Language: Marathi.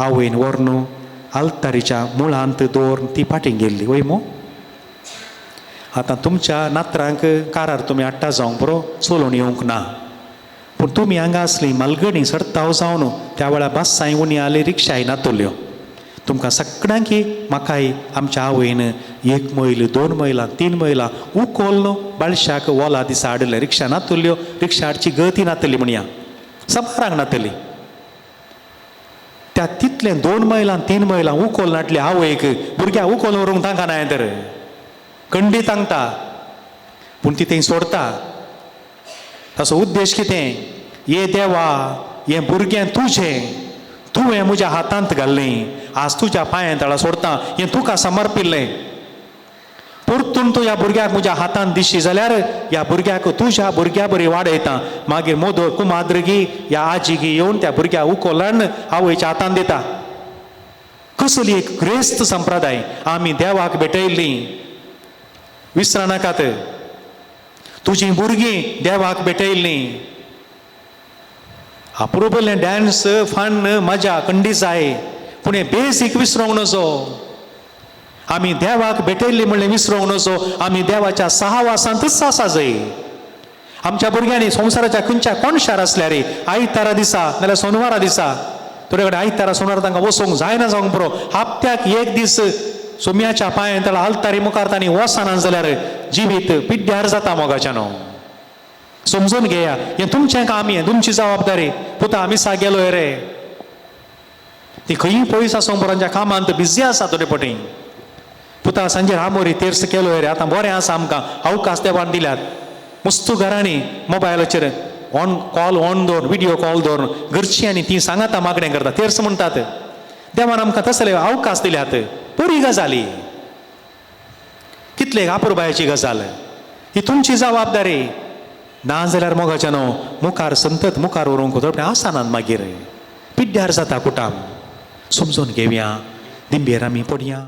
आवयन व्हरून आल्तारीच्या मुळांत दवरून ती फाटीं गेल्ली वय मो. आतां तुमच्या नातरांक कारार तुमी हाडटा जावंक बरो चलोवन येवंक ना, पूण तुमी हांगा असली मालगणी सरताव जावन त्या वेळार बसांय उणी आली रिक्षा येना तोल्यो. तुमकां सगळ्यांक म्हाकाय आमच्या आवयन 1 मैल 2 मैलां 3 मैलां उखोल न्हू बाळशाक ओला दिसा हाडले. रिक्षा नातल्यो, रिक्षा हाडची गती नातली म्हणया, समारांक नातली. त्या तितले 2 मैलां 3 मैलां उखोल नाटले आवयक भुरग्याक उखोल व्हरूंक तांकां नाय तर खंडी तांगता, पूण ती थंय सोडता. ताचो उद्देश कितें? ये देवा हें भुरगें तुजें, तुवें म्हज्या हातांत घाल्लें, आज तुज्या पांयां तळा सोडता, हें तुका समर्पिल्लें. परतून तूं ह्या भुरग्याक म्हज्या हातांत दिशी जाल्यार ह्या भुरग्याक तुज्या भुरग्या बरी वाडयता. मागीर मोदो कुमाद्रगी ह्या आजीगी येवन त्या भुरग्याक उखोलान आवयच्या हातांत दिता. कसली एक क्रिस्त संप्रदाय आमी देवाक भेटयल्ली. विसरा नाकात, तुजीं भुरगीं देवाक भेटयल्ली. अप्रुपले डॅन्स फन मजा खंडी जाय, पूण हें बेसीक विसरोंक नजो. आमी देवाक भेटयल्ली म्हणलें विसरोंक नजो. आमी देवाच्या सहवासांतच आसा जाय. आमच्या भुरग्यांनी संवसाराच्या खंयच्या कोणशार आसल्यार आयतारा दिसा नाल्यार सोनवारा दिसा, थोडे कडेन आयतारा सोनवारा तांकां वचोंक जायना जावंक बरो. हप्त्याक 1 दीस सोम्याच्या पांयां तळा आल्तारी मुखार तांणी वचना जाल्यार जिवीत पिड्ड्यार जाता मोगाच्या न्हू. समजून घेया, हें तुमचें काम, हें तुमची जबाबदारी. पुता मिसा गेलोय रे, ती खंयी पयस आसूं बरोच्या कामांत बिजी आसा थोडे पटी. पुता सांजे आमोरी तेर्स केलोय रे, आतां बरें आसा आमकां अवकाश देवान दिल्यात. मस्त घरांनी मोबायलाचेर ऑन कॉल ऑन दवर, व्हिडिओ कॉल दवर घरची आनी ती सांगाता मागणें करता तेर्स म्हणटात. देवान आमकां तसले अवकाश दिल्यात, बरी गजाली. कितले आपुरबायाची गजाल, ही तुमची जबाबदारी. ना जाल्यार मोगाच्या न्हू मुखार संतत मुखार व्हरूंक थोडे आसनात मागीर पिड्ड्यार जाता कुटाम. समजून घेवया, दिंबेर आमी पडया.